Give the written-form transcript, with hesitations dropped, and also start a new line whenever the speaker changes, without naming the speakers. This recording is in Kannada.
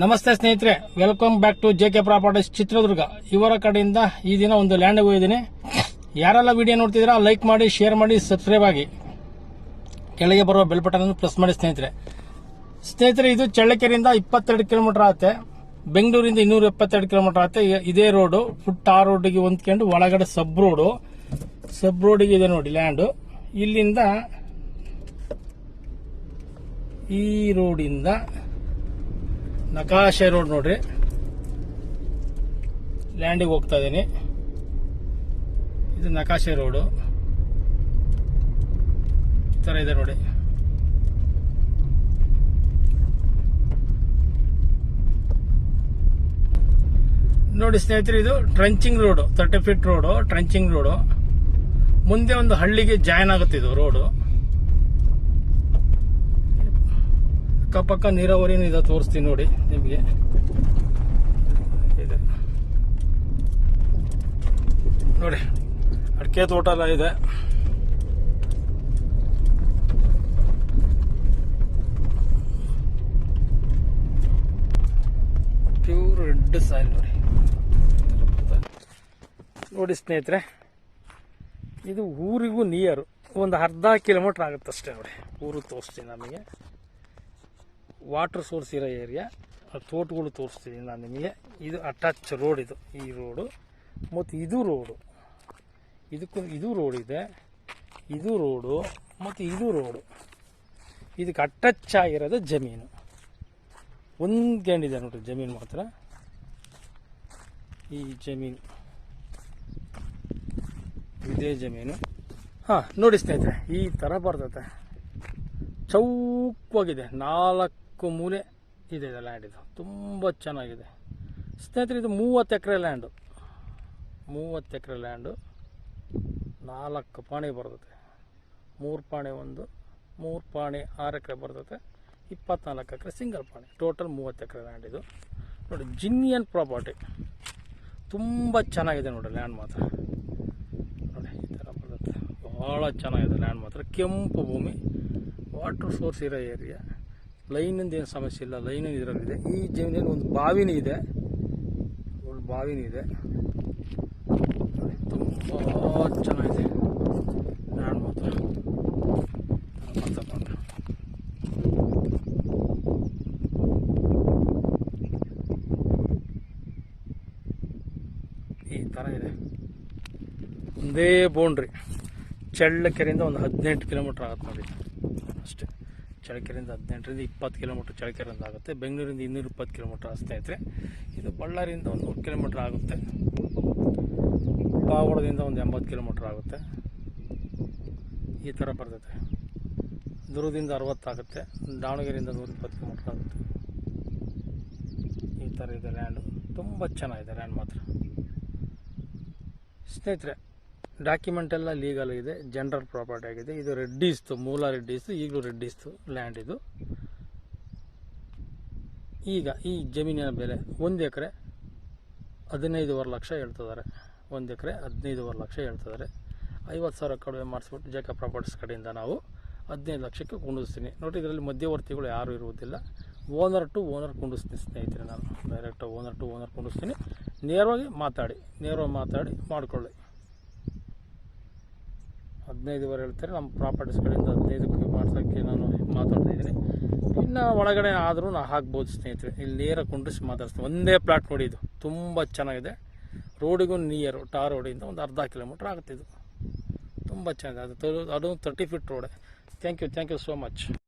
ನಮಸ್ತೆ ಸ್ನೇಹಿತರೆ, welcome back to J K properties Chitradurga. ಇವರ ಕಡೆಯಿಂದ ಈ ದಿನ ಒಂದು ಲ್ಯಾಂಡ್ ಹೋಗಿದ್ದೀನಿ. ಯಾರೆಲ್ಲ ವಿಡಿಯೋ ನೋಡ್ತಿದ್ದೀರಾ ಲೈಕ್ ಮಾಡಿ, ಶೇರ್ ಮಾಡಿ, ಸಬ್ಸ್ಕ್ರೈಬ್ ಆಗಿ, ಕೆಳಗೆ ಬರುವ ಬೆಲ್ ಬಟನ್ ಅನ್ನು ಪ್ರೆಸ್ ಮಾಡಿ. ಸ್ನೇಹಿತರೆ ಇದು ಚಳ್ಳಕೆರೆಯಿಂದ 22 ಕಿಲೋಮೀಟರ್ ಆಗುತ್ತೆ. ಬೆಂಗಳೂರಿಂದ 272 ಕಿಲೋಮೀಟರ್ ಆಗುತ್ತೆ. ಇದೇ ರೋಡು ಫುಟ್ ಆ ರೋಡಿಗೆ ಹೊಂದ್ಕೊಂಡು ಒಳಗಡೆ ಸಬ್ ರೋಡಿಗೆ ಇದೆ ನೋಡಿ ಲ್ಯಾಂಡ್. ಇಲ್ಲಿಂದ ಈ ರೋಡಿಂದ ನಕಾಶೆ ರೋಡ್ ನೋಡ್ರಿ, ಲ್ಯಾಂಡಿಗೆ ಹೋಗ್ತಾ ಇದ್ದೀನಿ. ಇದು ನಕಾಶೆ ರೋಡು ಈ ತರ ಇದೆ ನೋಡಿ. ನೋಡಿ ಸ್ನೇಹಿತರೆ, ಇದು trenching road, 30 feet road, trenching road. ಮುಂದೆ ಒಂದು ಹಳ್ಳಿಗೆ ಜಾಯಿನ್ ಆಗುತ್ತೆ ಇದು ರೋಡು. ಅಕ್ಕಪಕ್ಕ ನೀರಾವರಿನೂ ಇದೆ, ತೋರಿಸ್ತೀನಿ ನೋಡಿ ನಿಮಗೆ. ಇದೆ ನೋಡಿ, ಅಡಿಕೆ ತೋಟ ಎಲ್ಲ ಇದೆ. ಪ್ಯೂರ್ ರೆಡ್ ಸಾಯಿಲ್ ನೋಡಿ ಸ್ನೇಹಿತರೆ. ಇದು ಊರಿಗೂ ನಿಯರು, ಒಂದು ಅರ್ಧ ಕಿಲೋಮೀಟರ್ ಆಗುತ್ತೆ ಅಷ್ಟೇ ನೋಡಿ. ಊರು ತೋರಿಸ್ತೀನಿ ನಮಗೆ. ವಾಟರ್ ಸೋರ್ಸ್ ಇರೋ ಏರಿಯಾ, ತೋಟಗಳು ತೋರಿಸ್ತೀನಿ ನಾನು ನಿಮಗೆ. ಇದು ಅಟ್ಯಾಚ್ ರೋಡ್, ಈ ರೋಡು ಮತ್ತು ಇದು ರೋಡು. ಇದು ರೋಡ್ ಇದೆ, ಇದು ರೋಡು ಮತ್ತು ಇದು ರೋಡು. ಇದಕ್ಕೆ ಅಟ್ಯಾಚ್ ಆಗಿರೋದು ಜಮೀನು. ಹೊಂದ್ಕೊಂಡಿದೆ ನೋಡ್ರಿ ಜಮೀನು ಮಾತ್ರ. ಈ ಜಮೀನು ಇದೇ ಜಮೀನು. ನೋಡಿ ಸ್ನೇಹಿತರೆ, ಈ ಥರ ಬರ್ತದೆ. ಚೌಕವಾಗಿದೆ, 4 ಮೂಲೆ ಇದೆ ಲ್ಯಾಂಡ್. ಇದು ತುಂಬ ಚೆನ್ನಾಗಿದೆ ಸ್ನೇಹಿತರೆ. ಇದು 30 ಎಕರೆ ಲ್ಯಾಂಡು. 30 ಎಕರೆ ಲ್ಯಾಂಡು, 4 ಪಾಣಿ ಬರ್ತದೆ. 3 ಪಾಣಿ 3 ಪಾಣಿ 6 ಎಕರೆ ಬರ್ತದೆ. 24 ಎಕರೆ ಸಿಂಗಲ್ ಪಾಣಿ. ಟೋಟಲ್ 30 ಎಕರೆ ಲ್ಯಾಂಡ್ ಇದು ನೋಡಿ. ಜಿನಿಯನ್ ಪ್ರಾಪರ್ಟಿ, ತುಂಬ ಚೆನ್ನಾಗಿದೆ ನೋಡಿ ಲ್ಯಾಂಡ್ ಮಾತ್ರ. ನೋಡಿ ಈ ಥರ ಬರ್ತದೆ, ಭಾಳ ಚೆನ್ನಾಗಿದೆ ಲ್ಯಾಂಡ್ ಮಾತ್ರ. ಕೆಂಪು ಭೂಮಿ, ವಾಟರ್ ಸೋರ್ಸ್ ಇರೋ ಏರಿಯಾ. ಲೈನಿಂದ ಏನು ಸಮಸ್ಯೆ ಇಲ್ಲ, ಲೈನ್ ಇದರಲ್ಲಿದೆ. ಈ ಜಮೀನಲ್ಲಿ ಒಂದು ಬಾವಿನೂ ಇದೆ, ತುಂಬ ಚೆನ್ನಾಗಿದೆ ಲ್ಯಾಂಡ್ ಮಾತ್ರ. ಈ ಥರ ಇದೆ. ಒಂದೇ ಬೌಂಡ್ರಿ. ಚಳ್ಳಕೆರೆಯಿಂದ ಒಂದು 18 ಕಿಲೋಮೀಟರ್ ಆಗುತ್ತೆ ನೋಡಿ ಅಷ್ಟೇ. ಚಳ್ಳಕೆರೆಯಿಂದ 18ರಿಂದ 20 ಕಿಲೋಮೀಟರ್ ಚಳ್ಳಕೆರೆಯಿಂದ ಆಗುತ್ತೆ. ಬೆಂಗಳೂರಿಂದ 220 ಕಿಲೋಮೀಟರ್ ಸ್ನೇಹಿತರೆ. ಇದು ಬಳ್ಳಾರಿಯಿಂದ ಒಂದು 100 ಕಿಲೋಮೀಟರ್ ಆಗುತ್ತೆ. ಪಾವಗಡದಿಂದ ಒಂದು 80 ಕಿಲೋಮೀಟರ್ ಆಗುತ್ತೆ. ಈ ಥರ ಬರ್ತದೆ. ದುರ್ಗದಿಂದ 60 ಆಗುತ್ತೆ. ದಾವಣಗೆರೆಯಿಂದ 120 ಕಿಲೋಮೀಟರ್ ಆಗುತ್ತೆ. ಈ ಥರ ಇದೆ ಲ್ಯಾಂಡು. ತುಂಬ ಚೆನ್ನಾಗಿದೆ ಲ್ಯಾಂಡ್ ಮಾತ್ರ ಸ್ನೇಹಿತರೆ. ಡಾಕ್ಯುಮೆಂಟ್ ಎಲ್ಲ ಲೀಗಲ್ ಇದೆ, ಜನರಲ್ ಪ್ರಾಪರ್ಟಿ ಆಗಿದೆ. ಇದು ರೆಡ್ಡಿಸ್ತು, ಮೂಲ ರೆಡ್ಡಿಸ್ತು, ಈಗಲೂ ರೆಡ್ಡಿಸ್ತು ಲ್ಯಾಂಡ್ ಇದು. ಈಗ ಈ ಜಮೀನಿನ ಬೆಲೆ 1 ಎಕರೆ 15.5 ಲಕ್ಷ ಹೇಳ್ತಿದ್ದಾರೆ. 1 ಎಕರೆ 15.5 ಲಕ್ಷ ಹೇಳ್ತಿದ್ದಾರೆ. 50,000 ಕಡಿಮೆ ಮಾಡಿಸ್ಬಿಟ್ಟು ಜೆ ಕೆ ಪ್ರಾಪರ್ಟೀಸ್ ಕಡೆಯಿಂದ ನಾವು 15 ಲಕ್ಷಕ್ಕೆ ಕೊಂಡಿಸ್ತೀನಿ ನೋಡಿ. ಇದರಲ್ಲಿ ಮಧ್ಯವರ್ತಿಗಳು ಯಾರೂ ಇರುವುದಿಲ್ಲ. ಓನರ್ ಟು ಓನರ್ ಕೊಂಡಿಸ್ತೀನಿ ಸ್ನೇಹಿತರೆ. ನಾನು ಡೈರೆಕ್ಟ್ ಓನರ್ ಟು ಓನರ್ ಕೊಂಡಿಸ್ತೀನಿ. ನೇರವಾಗಿ ಮಾತಾಡಿ ಮಾಡಿಕೊಳ್ಳಿ. 15 ಹೇಳ್ತಾರೆ. ನಮ್ಮ ಪ್ರಾಪರ್ಟೀಸ್ ಕಡೆಯಿಂದ 15ಕ್ಕೆ ಮಾಡ್ಸೋಕ್ಕೆ ನಾನು ಮಾತಾಡ್ತಿದ್ದೀನಿ. ಇನ್ನು ಒಳಗಡೆ ಆದರೂ ನಾನು ಹಾಕ್ಬೋದು ಸ್ನೇಹಿತರೆ. ಇಲ್ಲಿ ನೇರ ಕುಂಡ್ರಿಸಿ ಮಾತಾಡ್ತೀನಿ. ಒಂದೇ ಪ್ಲಾಟ್ ನೋಡಿ, ಇದು ತುಂಬ ಚೆನ್ನಾಗಿದೆ. ರೋಡಿಗೂ ನಿಯರು, ಟಾರ್ ರೋಡಿಂದ ಒಂದು ಅರ್ಧ ಕಿಲೋಮೀಟರ್ ಆಗುತ್ತೆ. ಇದು ತುಂಬ ಚೆನ್ನಾಗಿದೆ. ಅದು 30 ಫೀಟ್ ರೋಡೆ. Thank you so much.